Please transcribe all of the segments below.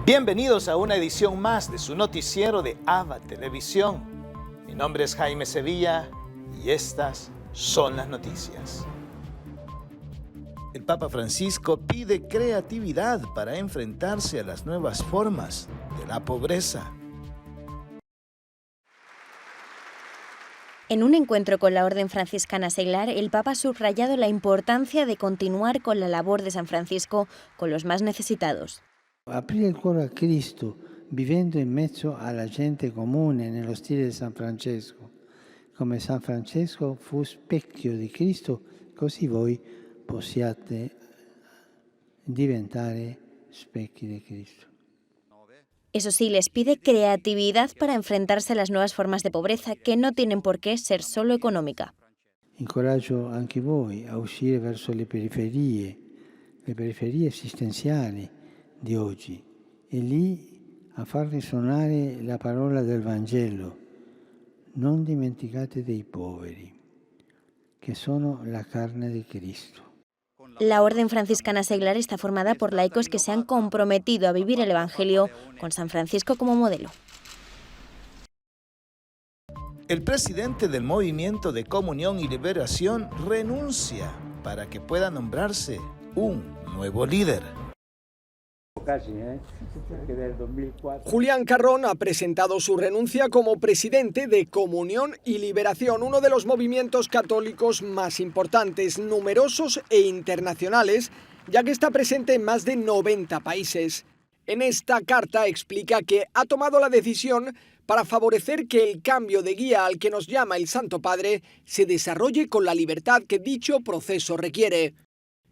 Bienvenidos a una edición más de su noticiero de AVA Televisión. Mi nombre es Jaime Sevilla y estas son las noticias. El Papa Francisco pide creatividad para enfrentarse a las nuevas formas de la pobreza. En un encuentro con la Orden Franciscana Seglar, el Papa ha subrayado la importancia de continuar con la labor de San Francisco con los más necesitados. Aprire il cuore a Cristo, vivendo in mezzo alla gente comune, nello stile di San Francesco. Come San Francesco fu specchio di Cristo, così voi possiate diventare specchi di Cristo. Eso sí, les pide creatividad para enfrentarse a las nuevas formas de pobreza que no tienen por qué ser solo económica. Incoraggio anche voi a uscire verso le periferie esistenziali di oggi e lì a far risuonare la parola del Vangelo. Non dimenticate dei poveri, che sono la carne di Cristo. La Orden Franciscana Seglar está formada por laicos que se han comprometido a vivir el Evangelio con San Francisco como modelo. El presidente del Movimiento de Comunión y Liberación renuncia para que pueda nombrarse un nuevo líder. Julián Carrón ha presentado su renuncia como presidente de Comunión y Liberación, uno de los movimientos católicos más importantes, numerosos e internacionales, ya que está presente en más de 90 países. En esta carta explica que ha tomado la decisión para favorecer que el cambio de guía al que nos llama el Santo Padre se desarrolle con la libertad que dicho proceso requiere.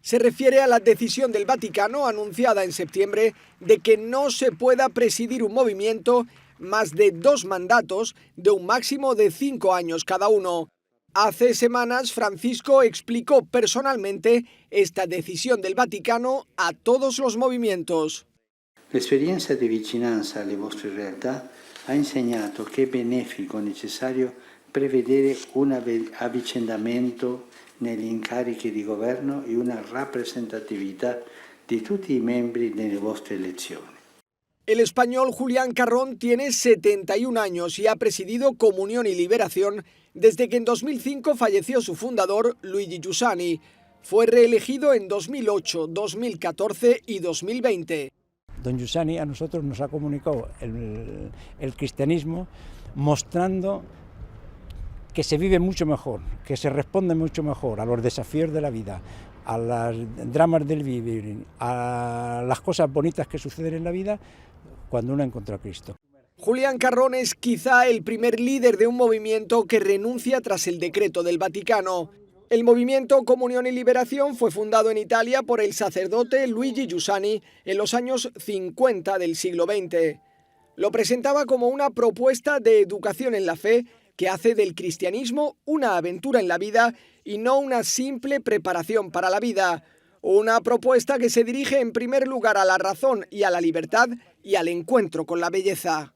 Se refiere a la decisión del Vaticano anunciada en septiembre de que no se pueda presidir un movimiento más de 2 mandatos de un máximo de 5 años cada uno. Hace semanas Francisco explicó personalmente esta decisión del Vaticano a todos los movimientos. L'esperienza di vicinanza alle vostre realtà ha insegnato che è benefico necessario prevedere un avvicendamento negli incarichi di governo e una rappresentatività di tutti i membri nelle vostre elezioni. El español Julián Carrón tiene 71 años y ha presidido Comunión y Liberación desde que en 2005 falleció su fundador, Luigi Giussani. Fue reelegido en 2008, 2014 y 2020. Don Giussani a nosotros nos ha comunicado el cristianismo mostrando que se vive mucho mejor, que se responde mucho mejor a los desafíos de la vida, a los dramas del vivir, a las cosas bonitas que suceden en la vida cuando uno encuentra a Cristo. Julián Carrón es quizá el primer líder de un movimiento que renuncia tras el decreto del Vaticano. El movimiento Comunión y Liberación fue fundado en Italia por el sacerdote Luigi Giussani en los años 50 del siglo XX. Lo presentaba como una propuesta de educación en la fe que hace del cristianismo una aventura en la vida y no una simple preparación para la vida. Una propuesta que se dirige en primer lugar a la razón y a la libertad y al encuentro con la belleza.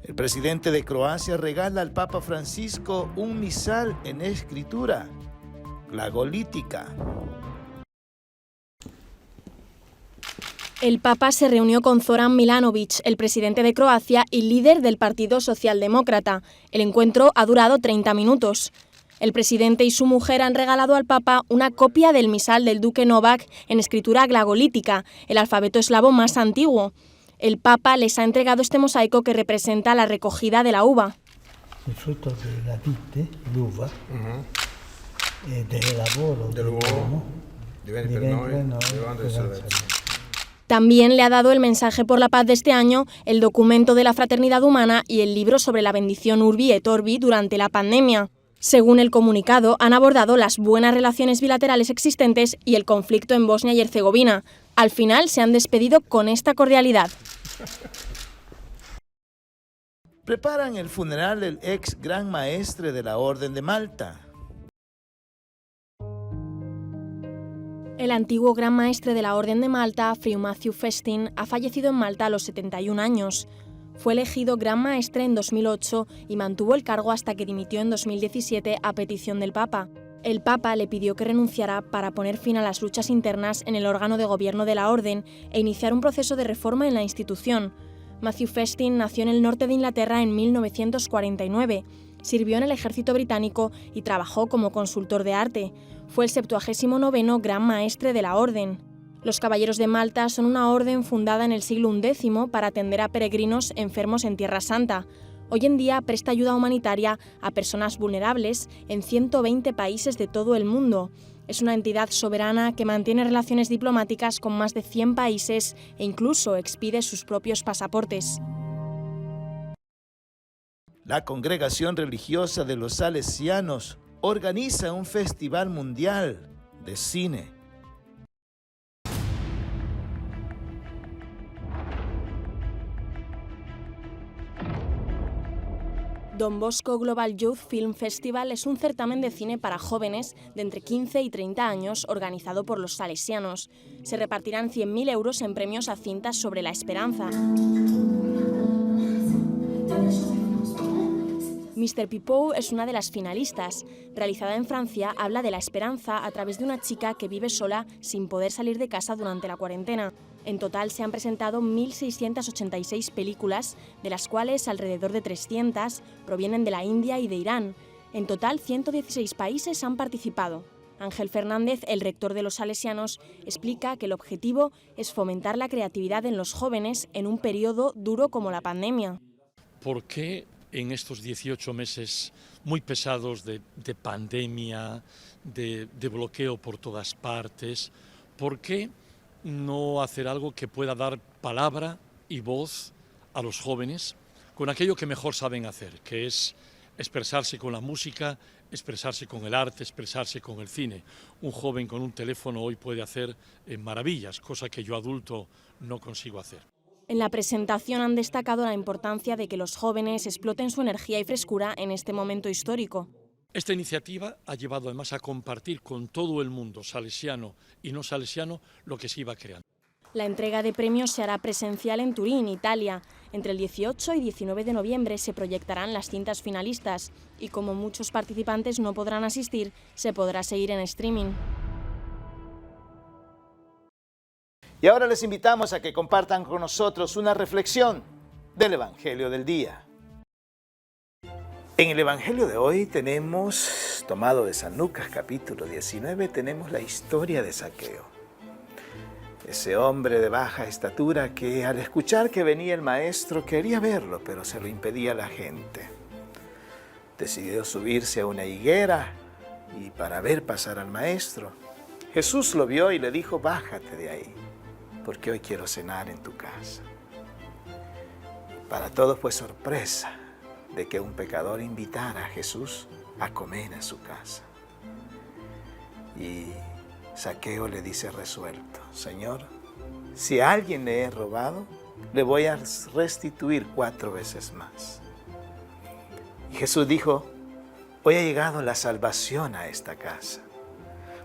El presidente de Croacia regala al Papa Francisco un misal en escritura glagolítica. El Papa se reunió con Zoran Milanovic, el presidente de Croacia y líder del Partido Socialdemócrata. El encuentro ha durado 30 minutos. El presidente y su mujer han regalado al Papa una copia del misal del duque Novak en escritura glagolítica, el alfabeto eslavo más antiguo. El Papa les ha entregado este mosaico que representa la recogida de la uva. Il frutto della vite, l'uva, e del lavoro dell'uomo diventa per noi. También le ha dado el mensaje por la paz de este año, el documento de la fraternidad humana y el libro sobre la bendición Urbi et Orbi durante la pandemia. Según el comunicado, han abordado las buenas relaciones bilaterales existentes y el conflicto en Bosnia y Herzegovina. Al final se han despedido con esta cordialidad. Preparan el funeral del ex gran maestre de la Orden de Malta. El antiguo gran maestre de la Orden de Malta, Fray Matthew Festin, ha fallecido en Malta a los 71 años. Fue elegido gran maestre en 2008 y mantuvo el cargo hasta que dimitió en 2017 a petición del Papa. El Papa le pidió que renunciara para poner fin a las luchas internas en el órgano de gobierno de la Orden e iniciar un proceso de reforma en la institución. Matthew Festin nació en el norte de Inglaterra en 1949, sirvió en el ejército británico y trabajó como consultor de arte. Fue el 79º Gran Maestre de la Orden. Los Caballeros de Malta son una orden fundada en el siglo XI para atender a peregrinos enfermos en Tierra Santa. Hoy en día presta ayuda humanitaria a personas vulnerables en 120 países de todo el mundo. Es una entidad soberana que mantiene relaciones diplomáticas con más de 100 países e incluso expide sus propios pasaportes. La Congregación Religiosa de los Salesianos organiza un festival mundial de cine. Don Bosco Global Youth Film Festival es un certamen de cine para jóvenes de entre 15 y 30 años organizado por los salesianos. Se repartirán 100.000 euros en premios a cintas sobre la esperanza. Mr. Pipow es una de las finalistas. Realizada en Francia, habla de la esperanza a través de una chica que vive sola sin poder salir de casa durante la cuarentena. En total se han presentado 1.686 películas, de las cuales alrededor de 300 provienen de la India y de Irán. En total, 116 países han participado. Ángel Fernández, el rector de los Salesianos, explica que el objetivo es fomentar la creatividad en los jóvenes en un periodo duro como la pandemia. ¿Por qué en estos 18 meses muy pesados de pandemia, de bloqueo por todas partes, por qué no hacer algo que pueda dar palabra y voz a los jóvenes con aquello que mejor saben hacer, que es expresarse con la música, expresarse con el arte, expresarse con el cine? Un joven con un teléfono hoy puede hacer maravillas, cosa que yo adulto no consigo hacer. En la presentación han destacado la importancia de que los jóvenes exploten su energía y frescura en este momento histórico. Esta iniciativa ha llevado además a compartir con todo el mundo, salesiano y no salesiano, lo que se iba creando. La entrega de premios se hará presencial en Turín, Italia. Entre el 18 y 19 de noviembre se proyectarán las cintas finalistas y como muchos participantes no podrán asistir, se podrá seguir en streaming. Y ahora les invitamos a que compartan con nosotros una reflexión del Evangelio del día. En el Evangelio de hoy tenemos, tomado de San Lucas capítulo 19, tenemos la historia de Zaqueo. Ese hombre de baja estatura que al escuchar que venía el maestro quería verlo, pero se lo impedía la gente. Decidió subirse a una higuera y para ver pasar al maestro. Jesús lo vio y le dijo: bájate de ahí, porque hoy quiero cenar en tu casa. Para todos fue sorpresa de que un pecador invitara a Jesús a comer a su casa. Y Zaqueo le dice resuelto: Señor, si a alguien le he robado, le voy a restituir 4 veces más. Y Jesús dijo: hoy ha llegado la salvación a esta casa,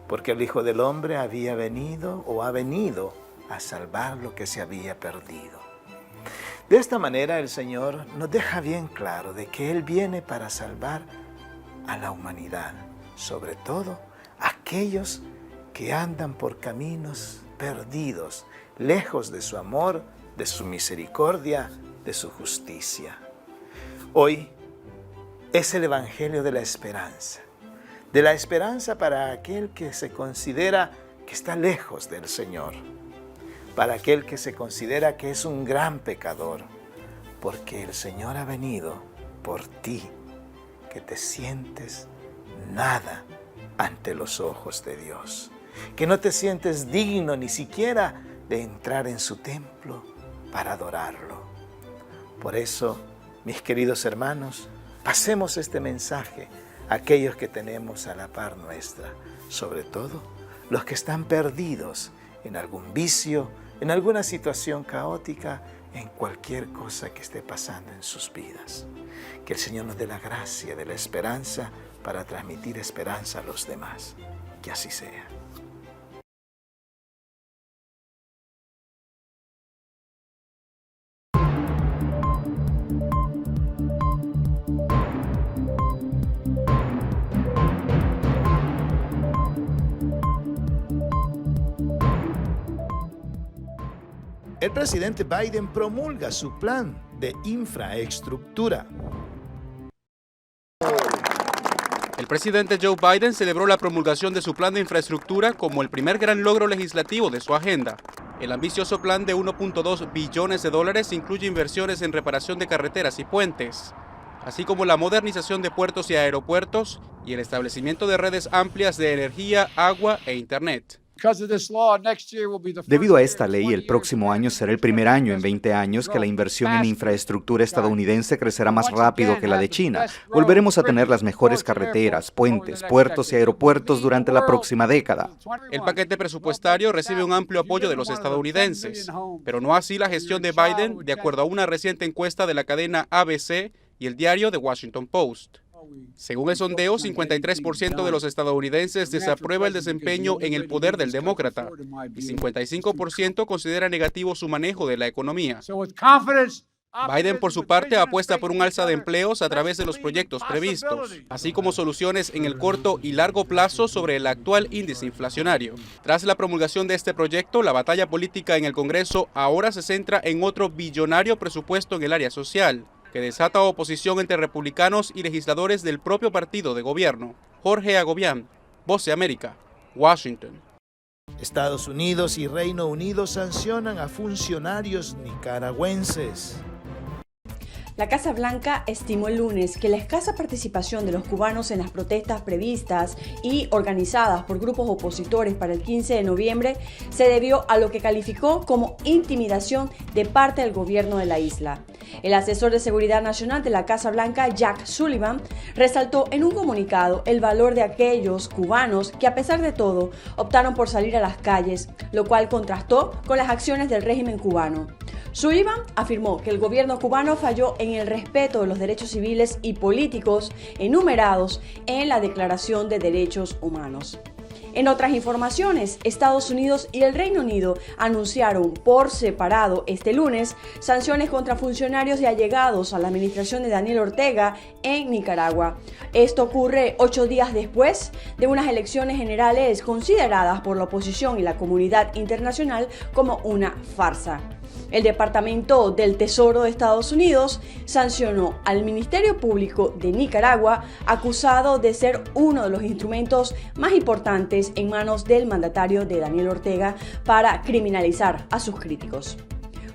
porque el Hijo del Hombre ha venido a salvar lo que se había perdido. De esta manera el Señor nos deja bien claro de que Él viene para salvar a la humanidad, sobre todo aquellos que andan por caminos perdidos, lejos de su amor, de su misericordia, de su justicia. Hoy es el Evangelio de la esperanza para aquel que se considera que está lejos del Señor, para aquel que se considera que es un gran pecador, porque el Señor ha venido por ti, que te sientes nada ante los ojos de Dios, que no te sientes digno ni siquiera de entrar en su templo para adorarlo. Por eso, mis queridos hermanos, pasemos este mensaje a aquellos que tenemos a la par nuestra, sobre todo los que están perdidos en algún vicio, en alguna situación caótica, en cualquier cosa que esté pasando en sus vidas. Que el Señor nos dé la gracia de la esperanza para transmitir esperanza a los demás. Que así sea. el presidente Biden promulga su plan de infraestructura. El presidente Joe Biden celebró la promulgación de su plan de infraestructura como el primer gran logro legislativo de su agenda. El ambicioso plan de 1.2 billones de dólares incluye inversiones en reparación de carreteras y puentes, así como la modernización de puertos y aeropuertos y el establecimiento de redes amplias de energía, agua e internet. Debido a esta ley, el próximo año será el primer año en 20 años que la inversión en infraestructura estadounidense crecerá más rápido que la de China. Volveremos a tener las mejores carreteras, puentes, puertos y aeropuertos durante la próxima década. El paquete presupuestario recibe un amplio apoyo de los estadounidenses, pero no así la gestión de Biden, de acuerdo a una reciente encuesta de la cadena ABC y el diario The Washington Post. Según el sondeo, 53% de los estadounidenses desaprueba el desempeño en el poder del demócrata y 55% considera negativo su manejo de la economía. Biden, por su parte, apuesta por un alza de empleos a través de los proyectos previstos, así como soluciones en el corto y largo plazo sobre el actual índice inflacionario. Tras la promulgación de este proyecto, la batalla política en el Congreso ahora se centra en otro billonario presupuesto en el área social, que desata oposición entre republicanos y legisladores del propio partido de gobierno. Jorge Agobián, Voz de América, Washington. Estados Unidos y Reino Unido sancionan a funcionarios nicaragüenses. La Casa Blanca estimó el lunes que la escasa participación de los cubanos en las protestas previstas y organizadas por grupos opositores para el 15 de noviembre se debió a lo que calificó como intimidación de parte del gobierno de la isla. El asesor de Seguridad Nacional de la Casa Blanca, Jack Sullivan, resaltó en un comunicado el valor de aquellos cubanos que, a pesar de todo, optaron por salir a las calles, lo cual contrastó con las acciones del régimen cubano. Sullivan afirmó que el gobierno cubano falló en el respeto de los derechos civiles y políticos enumerados en la Declaración de Derechos Humanos. En otras informaciones, Estados Unidos y el Reino Unido anunciaron por separado este lunes sanciones contra funcionarios y allegados a la administración de Daniel Ortega en Nicaragua. Esto ocurre 8 días después de unas elecciones generales consideradas por la oposición y la comunidad internacional como una farsa. El Departamento del Tesoro de Estados Unidos sancionó al Ministerio Público de Nicaragua, acusado de ser uno de los instrumentos más importantes en manos del mandatario de Daniel Ortega para criminalizar a sus críticos.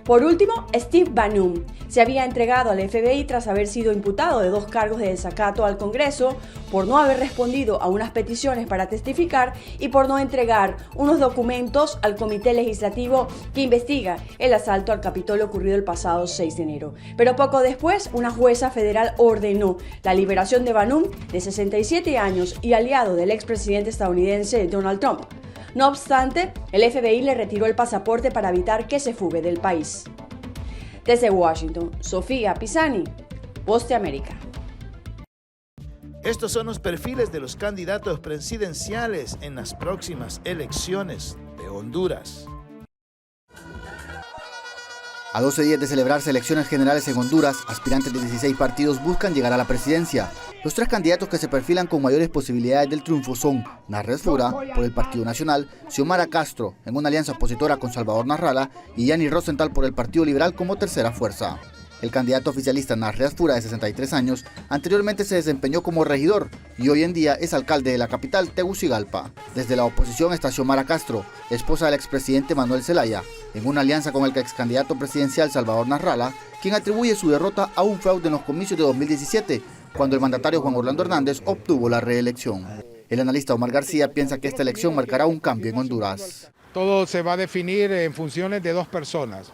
Por último, Steve Bannon se había entregado al FBI tras haber sido imputado de 2 cargos de desacato al Congreso por no haber respondido a unas peticiones para testificar y por no entregar unos documentos al Comité Legislativo que investiga el asalto al Capitolio ocurrido el pasado 6 de enero. Pero poco después, una jueza federal ordenó la liberación de Bannon, de 67 años y aliado del expresidente estadounidense Donald Trump. No obstante, el FBI le retiró el pasaporte para evitar que se fugue del país. Desde Washington, Sofía Pisani, Voz de América. Estos son los perfiles de los candidatos presidenciales en las próximas elecciones de Honduras. A 12 días de celebrarse elecciones generales en Honduras, aspirantes de 16 partidos buscan llegar a la presidencia. Los 3 candidatos que se perfilan con mayores posibilidades del triunfo son Narres Fura, por el Partido Nacional, Xiomara Castro, en una alianza opositora con Salvador Narrala, y Yanni Rosenthal por el Partido Liberal como tercera fuerza. El candidato oficialista Narres Fura, de 63 años, anteriormente se desempeñó como regidor y hoy en día es alcalde de la capital, Tegucigalpa. Desde la oposición está Xiomara Castro, esposa del expresidente Manuel Zelaya, en una alianza con el ex candidato presidencial Salvador Narrala, quien atribuye su derrota a un fraude en los comicios de 2017, cuando el mandatario Juan Orlando Hernández obtuvo la reelección. El analista Omar García piensa que esta elección marcará un cambio en Honduras. Todo se va a definir en funciones de 2 personas.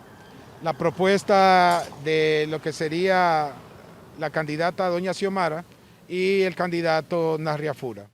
La propuesta de lo que sería la candidata doña Xiomara y el candidato Narres Fura.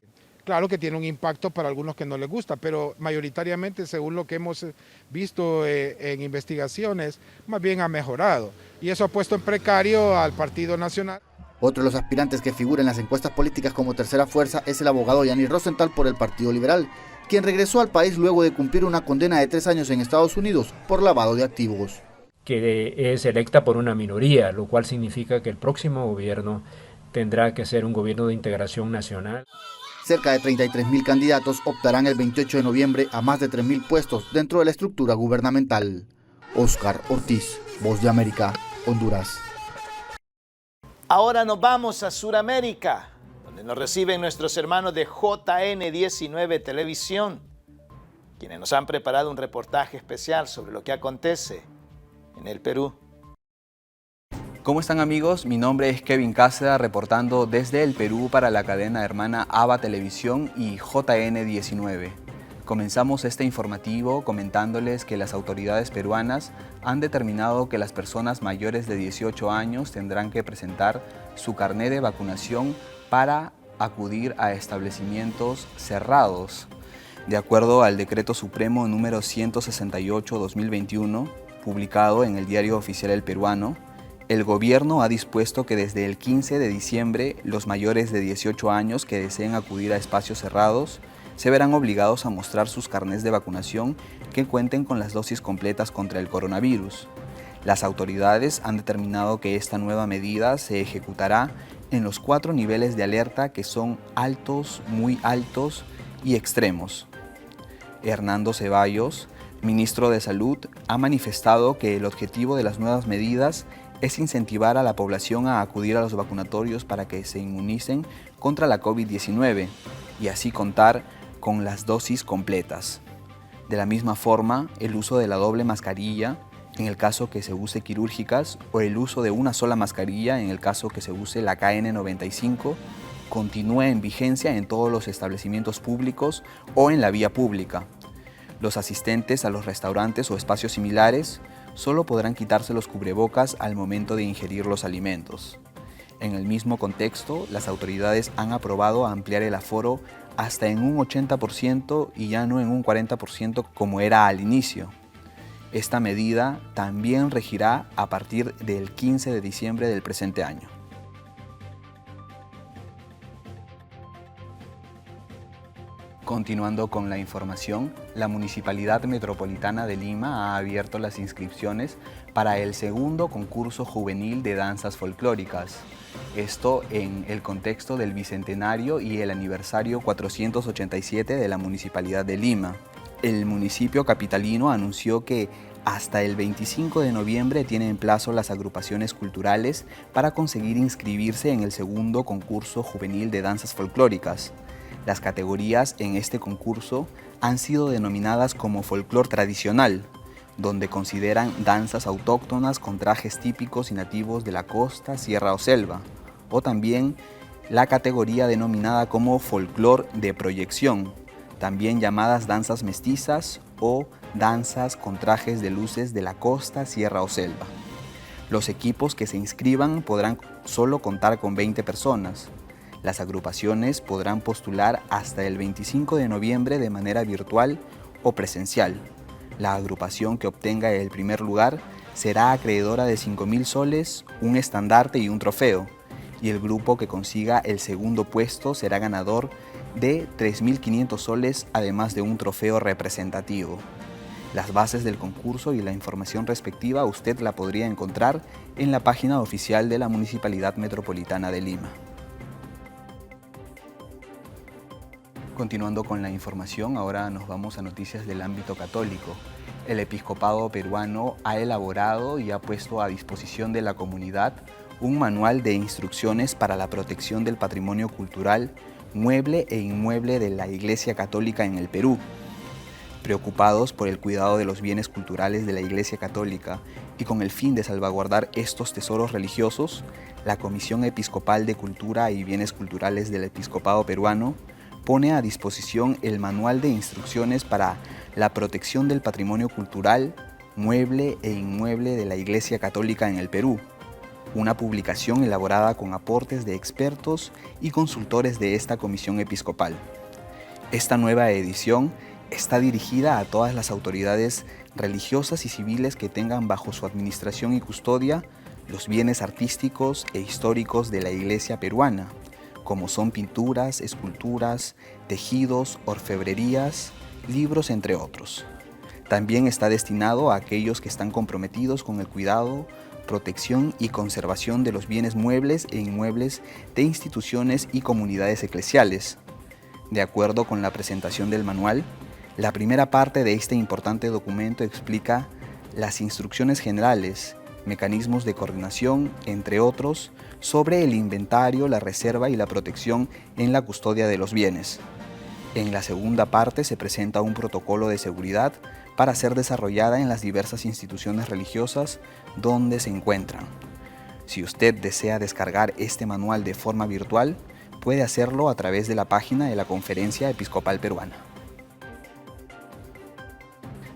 Claro que tiene un impacto para algunos que no les gusta, pero mayoritariamente, según lo que hemos visto en investigaciones, más bien ha mejorado. Y eso ha puesto en precario al Partido Nacional. Otro de los aspirantes que figura en las encuestas políticas como tercera fuerza es el abogado Yanni Rosenthal por el Partido Liberal, quien regresó al país luego de cumplir una condena de 3 años en Estados Unidos por lavado de activos. Que es electa por una minoría, lo cual significa que el próximo gobierno tendrá que ser un gobierno de integración nacional. Cerca de 33.000 candidatos optarán el 28 de noviembre a más de 3.000 puestos dentro de la estructura gubernamental. Oscar Ortiz, Voz de América, Honduras. Ahora nos vamos a Sudamérica, donde nos reciben nuestros hermanos de JN19 Televisión, quienes nos han preparado un reportaje especial sobre lo que acontece en el Perú. ¿Cómo están, amigos? Mi nombre es Kevin Cáceres, reportando desde el Perú para la cadena hermana ABA Televisión y JN19. Comenzamos este informativo comentándoles que las autoridades peruanas han determinado que las personas mayores de 18 años tendrán que presentar su carnet de vacunación para acudir a establecimientos cerrados. De acuerdo al Decreto Supremo número 168/2021, publicado en el Diario Oficial El Peruano, el gobierno ha dispuesto que desde el 15 de diciembre los mayores de 18 años que deseen acudir a espacios cerrados se verán obligados a mostrar sus carnets de vacunación que cuenten con las dosis completas contra el coronavirus. Las autoridades han determinado que esta nueva medida se ejecutará en los 4 niveles de alerta que son altos, muy altos y extremos. Hernando Ceballos, ministro de Salud, ha manifestado que el objetivo de las nuevas medidas es incentivar a la población a acudir a los vacunatorios para que se inmunicen contra la COVID-19 y así contar con las dosis completas. De la misma forma, el uso de la doble mascarilla, en el caso que se use quirúrgicas, o el uso de una sola mascarilla, en el caso que se use la KN95, continúa en vigencia en todos los establecimientos públicos o en la vía pública. Los asistentes a los restaurantes o espacios similares solo podrán quitarse los cubrebocas al momento de ingerir los alimentos. En el mismo contexto, las autoridades han aprobado ampliar el aforo hasta en un 80% y ya no en un 40% como era al inicio. Esta medida también regirá a partir del 15 de diciembre del presente año. Continuando con la información, la Municipalidad Metropolitana de Lima ha abierto las inscripciones para el segundo concurso juvenil de danzas folclóricas. Esto en el contexto del bicentenario y el aniversario 487 de la Municipalidad de Lima. El municipio capitalino anunció que hasta el 25 de noviembre tienen en plazo las agrupaciones culturales para conseguir inscribirse en el segundo concurso juvenil de danzas folclóricas. Las categorías en este concurso han sido denominadas como folclor tradicional, donde consideran danzas autóctonas con trajes típicos y nativos de la costa, sierra o selva, o también la categoría denominada como folclor de proyección, también llamadas danzas mestizas o danzas con trajes de luces de la costa, sierra o selva. Los equipos que se inscriban podrán solo contar con 20 personas. Las agrupaciones podrán postular hasta el 25 de noviembre de manera virtual o presencial. La agrupación que obtenga el primer lugar será acreedora de 5.000 soles, un estandarte y un trofeo, y el grupo que consiga el segundo puesto será ganador de 3.500 soles, además de un trofeo representativo. Las bases del concurso y la información respectiva usted la podría encontrar en la página oficial de la Municipalidad Metropolitana de Lima. Continuando con la información, ahora nos vamos a noticias del ámbito católico. El episcopado peruano ha elaborado y ha puesto a disposición de la comunidad un manual de instrucciones para la protección del patrimonio cultural, mueble e inmueble de la Iglesia Católica en el Perú. Preocupados por el cuidado de los bienes culturales de la Iglesia Católica y con el fin de salvaguardar estos tesoros religiosos, la Comisión Episcopal de Cultura y Bienes Culturales del Episcopado Peruano pone a disposición el manual de instrucciones para la protección del patrimonio cultural, mueble e inmueble de la Iglesia Católica en el Perú, una publicación elaborada con aportes de expertos y consultores de esta comisión episcopal. Esta nueva edición está dirigida a todas las autoridades religiosas y civiles que tengan bajo su administración y custodia los bienes artísticos e históricos de la Iglesia peruana, como son pinturas, esculturas, tejidos, orfebrerías, libros, entre otros. También está destinado a aquellos que están comprometidos con el cuidado, protección y conservación de los bienes muebles e inmuebles de instituciones y comunidades eclesiales. De acuerdo con la presentación del manual, la primera parte de este importante documento explica las instrucciones generales, mecanismos de coordinación, entre otros, sobre el inventario, la reserva y la protección en la custodia de los bienes. En la segunda parte se presenta un protocolo de seguridad para ser desarrollada en las diversas instituciones religiosas donde se encuentran. Si usted desea descargar este manual de forma virtual, puede hacerlo a través de la página de la Conferencia Episcopal Peruana.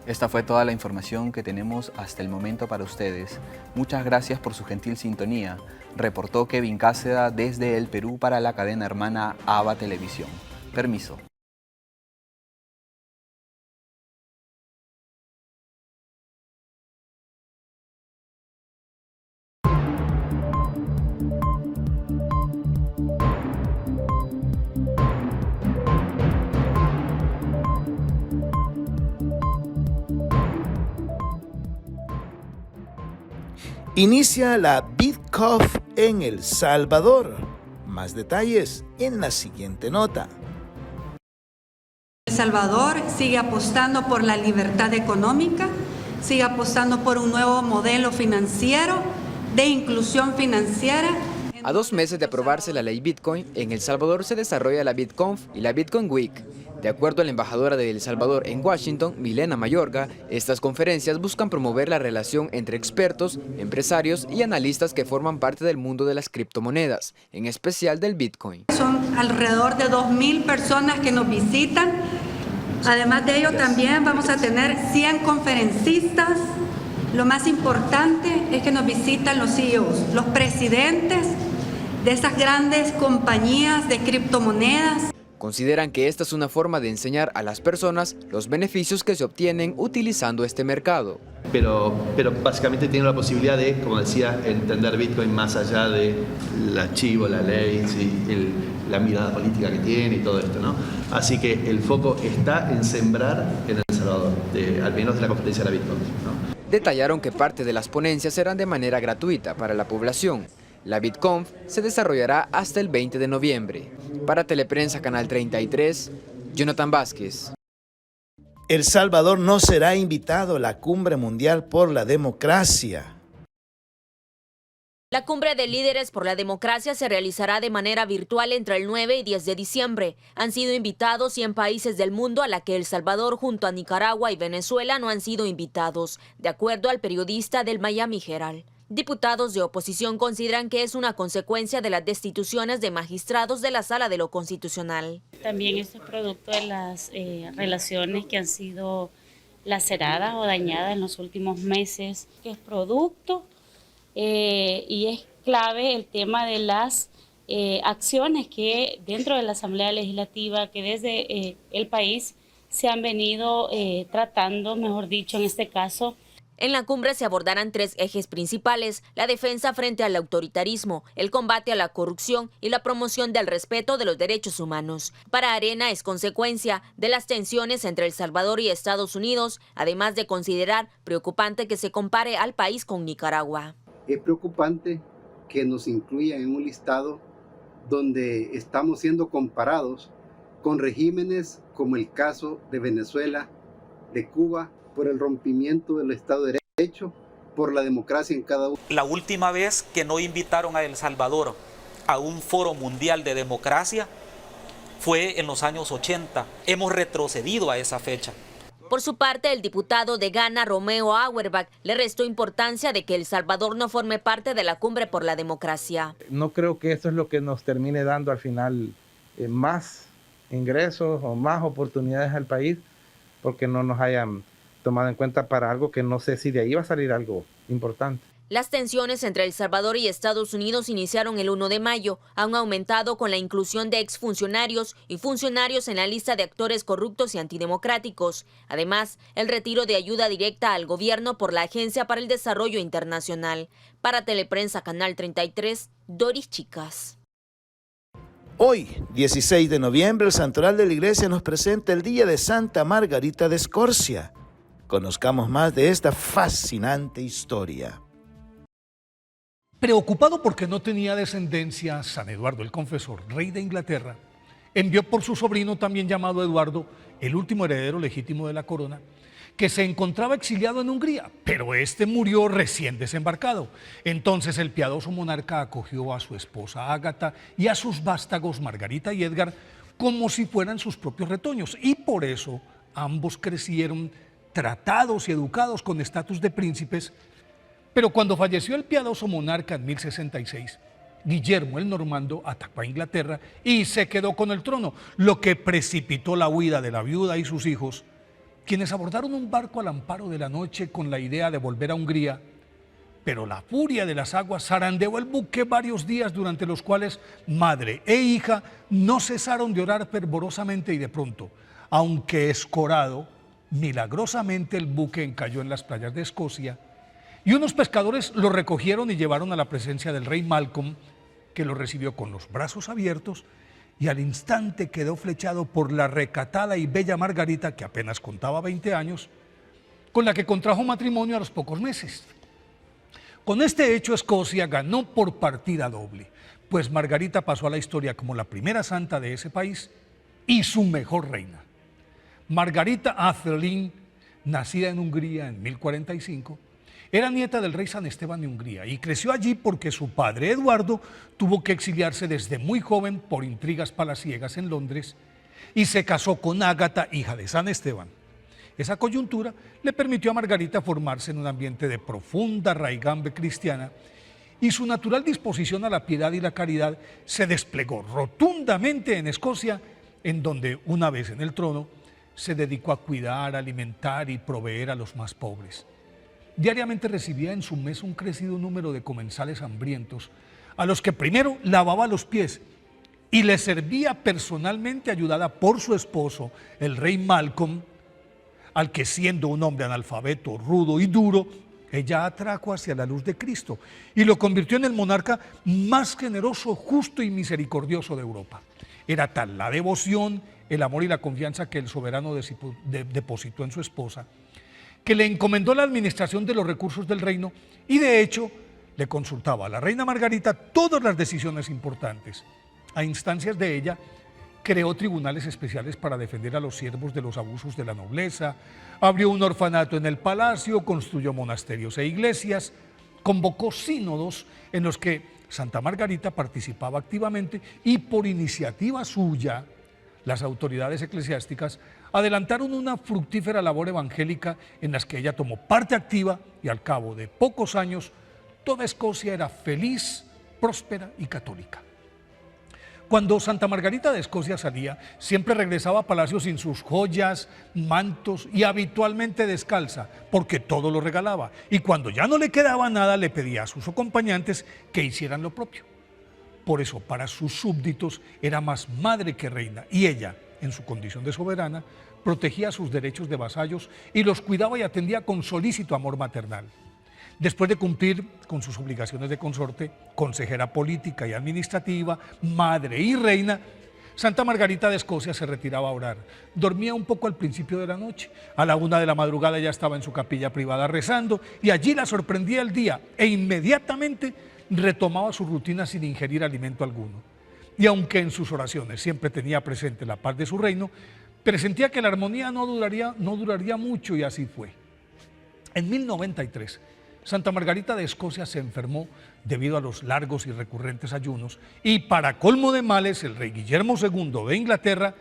Esta fue toda la información que tenemos hasta el momento para ustedes. Muchas gracias por su gentil sintonía. Reportó Kevin Cáceda desde el Perú para la cadena hermana ABA Televisión. Permiso. Inicia la BitConf en El Salvador. Más detalles en la siguiente nota. El Salvador sigue apostando por la libertad económica, sigue apostando por un nuevo modelo financiero, de inclusión financiera. A 2 meses de aprobarse la ley Bitcoin, en El Salvador se desarrolla la BitConf y la Bitcoin Week. De acuerdo a la embajadora de El Salvador en Washington, Milena Mayorga, estas conferencias buscan promover la relación entre expertos, empresarios y analistas que forman parte del mundo de las criptomonedas, en especial del Bitcoin. Son alrededor de 2.000 personas que nos visitan. Además de ello, también vamos a tener 100 conferencistas. Lo más importante es que nos visitan los CEOs, los presidentes de esas grandes compañías de criptomonedas. Consideran que esta es una forma de enseñar a las personas los beneficios que se obtienen utilizando este mercado. Pero básicamente tienen la posibilidad de, como decía, entender Bitcoin más allá del archivo, la ley, ¿sí? La mirada política que tiene y todo esto, ¿no? Así que el foco está en sembrar en El Salvador, al menos de la conferencia de la Bitcoin, ¿no? Detallaron que parte de las ponencias serán de manera gratuita para la población. La BitConf se desarrollará hasta el 20 de noviembre. Para Teleprensa Canal 33, Jonathan Vázquez. El Salvador no será invitado a la Cumbre Mundial por la Democracia. La Cumbre de Líderes por la Democracia se realizará de manera virtual entre el 9 y 10 de diciembre. Han sido invitados 100 países del mundo, a la que El Salvador junto a Nicaragua y Venezuela no han sido invitados, de acuerdo al periodista del Miami Herald. Diputados de oposición consideran que es una consecuencia de las destituciones de magistrados de la Sala de lo Constitucional. También esto es producto de las relaciones que han sido laceradas o dañadas en los últimos meses, que es producto y es clave el tema de las acciones que dentro de la Asamblea Legislativa, que desde el país se han venido tratando, mejor dicho, en este caso. En la cumbre se abordarán 3 ejes principales: la defensa frente al autoritarismo, el combate a la corrupción y la promoción del respeto de los derechos humanos. Para Arena es consecuencia de las tensiones entre El Salvador y Estados Unidos, además de considerar preocupante que se compare al país con Nicaragua. Es preocupante que nos incluyan en un listado donde estamos siendo comparados con regímenes como el caso de Venezuela, de Cuba, por el rompimiento del Estado de Derecho, por la democracia en cada uno. La última vez que no invitaron a El Salvador a un foro mundial de democracia fue en los años 80. Hemos retrocedido a esa fecha. Por su parte, el diputado de Ghana, Romeo Auerbach, le restó importancia de que El Salvador no forme parte de la Cumbre por la Democracia. No creo que esto es lo que nos termine dando al final más ingresos o más oportunidades al país, porque no nos hayan tomado en cuenta para algo que no sé si de ahí va a salir algo importante. Las tensiones entre El Salvador y Estados Unidos iniciaron el 1 de mayo, han aumentado con la inclusión de exfuncionarios y funcionarios en la lista de actores corruptos y antidemocráticos. Además, el retiro de ayuda directa al gobierno por la Agencia para el Desarrollo Internacional. Para Teleprensa Canal 33, Doris Chicas. Hoy, 16 de noviembre, el Santoral de la Iglesia nos presenta el Día de Santa Margarita de Escorcia. Conozcamos más de esta fascinante historia. Preocupado porque no tenía descendencia, San Eduardo el Confesor, rey de Inglaterra, envió por su sobrino, también llamado Eduardo, el último heredero legítimo de la corona, que se encontraba exiliado en Hungría, pero este murió recién desembarcado. Entonces el piadoso monarca acogió a su esposa Ágata y a sus vástagos Margarita y Edgar como si fueran sus propios retoños, y por eso ambos crecieron tratados y educados con estatus de príncipes. Pero cuando falleció el piadoso monarca en 1066, Guillermo el Normando atacó a Inglaterra y se quedó con el trono, lo que precipitó la huida de la viuda y sus hijos, quienes abordaron un barco al amparo de la noche con la idea de volver a Hungría, pero la furia de las aguas zarandeó el buque varios días, durante los cuales madre e hija no cesaron de orar fervorosamente, y de pronto, aunque escorado, milagrosamente el buque encalló en las playas de Escocia y unos pescadores lo recogieron y llevaron a la presencia del rey Malcolm, que lo recibió con los brazos abiertos, y al instante quedó flechado por la recatada y bella Margarita, que apenas contaba 20 años, con la que contrajo matrimonio a los pocos meses. Con este hecho, Escocia ganó por partida doble, pues Margarita pasó a la historia como la primera santa de ese país y su mejor reina. Margarita Athelin, nacida en Hungría en 1045, era nieta del rey San Esteban de Hungría y creció allí porque su padre Eduardo tuvo que exiliarse desde muy joven por intrigas palaciegas en Londres y se casó con Ágata, hija de San Esteban. Esa coyuntura le permitió a Margarita formarse en un ambiente de profunda raigambre cristiana, y su natural disposición a la piedad y la caridad se desplegó rotundamente en Escocia, en donde, una vez en el trono, se dedicó a cuidar, alimentar y proveer a los más pobres. Diariamente recibía en su mesa un crecido número de comensales hambrientos, a los que primero lavaba los pies y les servía personalmente, ayudada por su esposo, el rey Malcolm, al que, siendo un hombre analfabeto, rudo y duro, ella atrajo hacia la luz de Cristo y lo convirtió en el monarca más generoso, justo y misericordioso de Europa. Era tal la devoción, el amor y la confianza que el soberano depositó en su esposa, que le encomendó la administración de los recursos del reino y, de hecho, le consultaba a la reina Margarita todas las decisiones importantes. A instancias de ella, creó tribunales especiales para defender a los siervos de los abusos de la nobleza, abrió un orfanato en el palacio, construyó monasterios e iglesias, convocó sínodos en los que Santa Margarita participaba activamente, y por iniciativa suya, las autoridades eclesiásticas adelantaron una fructífera labor evangélica en las que ella tomó parte activa, y al cabo de pocos años toda Escocia era feliz, próspera y católica. Cuando Santa Margarita de Escocia salía, siempre regresaba a palacio sin sus joyas, mantos y habitualmente descalza, porque todo lo regalaba, y cuando ya no le quedaba nada le pedía a sus acompañantes que hicieran lo propio. Por eso, para sus súbditos era más madre que reina, y ella, en su condición de soberana, protegía sus derechos de vasallos y los cuidaba y atendía con solícito amor maternal. Después de cumplir con sus obligaciones de consorte, consejera política y administrativa, madre y reina, Santa Margarita de Escocia se retiraba a orar. Dormía un poco al principio de la noche. A la 1 de la madrugada ya estaba en su capilla privada rezando, y allí la sorprendía el día e inmediatamente retomaba su rutina sin ingerir alimento alguno. Y aunque en sus oraciones siempre tenía presente la paz de su reino, presentía que la armonía no duraría mucho, y así fue. En 1093, Santa Margarita de Escocia se enfermó debido a los largos y recurrentes ayunos, y para colmo de males, el rey Guillermo II de Inglaterra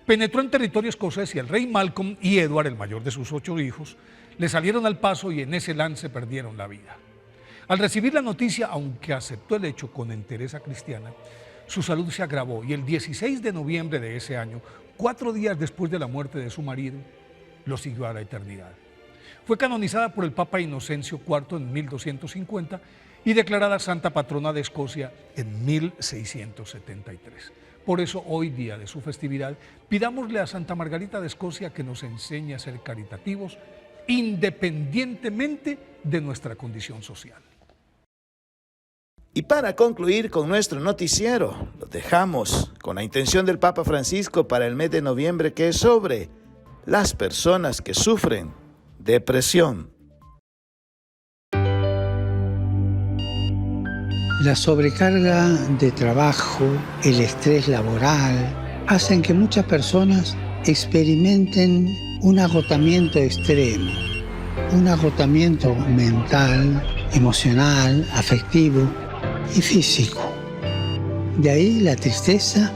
penetró en territorio escocés, y el rey Malcolm y Edward, el mayor de sus 8 hijos, le salieron al paso y en ese lance perdieron la vida. Al recibir la noticia, aunque aceptó el hecho con entereza cristiana, su salud se agravó, y el 16 de noviembre de ese año, 4 días después de la muerte de su marido, lo siguió a la eternidad. Fue canonizada por el Papa Inocencio IV en 1250 y declarada santa patrona de Escocia en 1673. Por eso, hoy día de su festividad, pidámosle a Santa Margarita de Escocia que nos enseñe a ser caritativos independientemente de nuestra condición social. Y para concluir con nuestro noticiero, lo dejamos con la intención del Papa Francisco para el mes de noviembre, que es sobre las personas que sufren depresión. La sobrecarga de trabajo, el estrés laboral, hacen que muchas personas experimenten un agotamiento extremo, un agotamiento mental, emocional, afectivo y físico. De ahí la tristeza,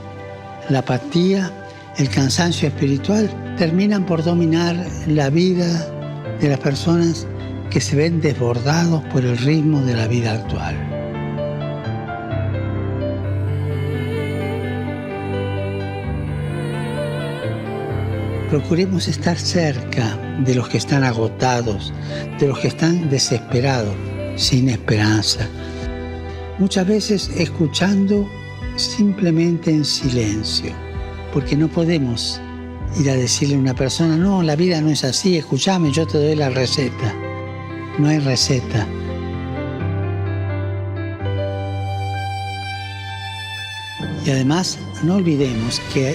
la apatía, el cansancio espiritual terminan por dominar la vida de las personas que se ven desbordados por el ritmo de la vida actual. Procuremos estar cerca de los que están agotados, de los que están desesperados, sin esperanza. Muchas veces escuchando simplemente en silencio, porque no podemos ir a decirle a una persona, no, la vida no es así, escúchame, yo te doy la receta. No hay receta. Y además, no olvidemos que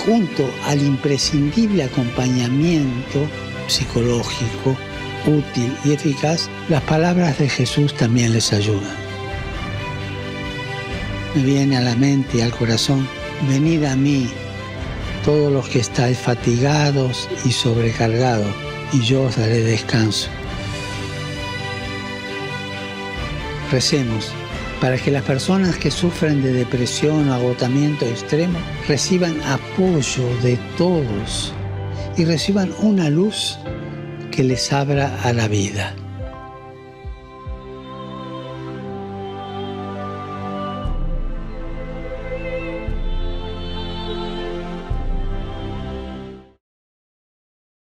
junto al imprescindible acompañamiento psicológico, útil y eficaz, las palabras de Jesús también les ayudan. Me viene a la mente y al corazón, venid a mí, todos los que estáis fatigados y sobrecargados, y yo os daré descanso. Recemos para que las personas que sufren de depresión o agotamiento extremo reciban apoyo de todos y reciban una luz que les abra a la vida.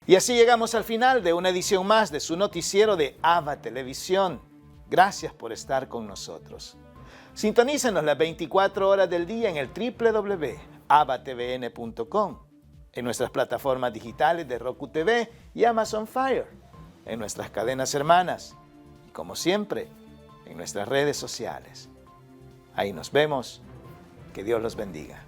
Y así llegamos al final de una edición más de su noticiero de AVA Televisión. Gracias por estar con nosotros. Sintonícenos las 24 horas del día en el www.avatvn.com, en nuestras plataformas digitales de Roku TV y Amazon Fire, en nuestras cadenas hermanas y, como siempre, en nuestras redes sociales. Ahí nos vemos. Que Dios los bendiga.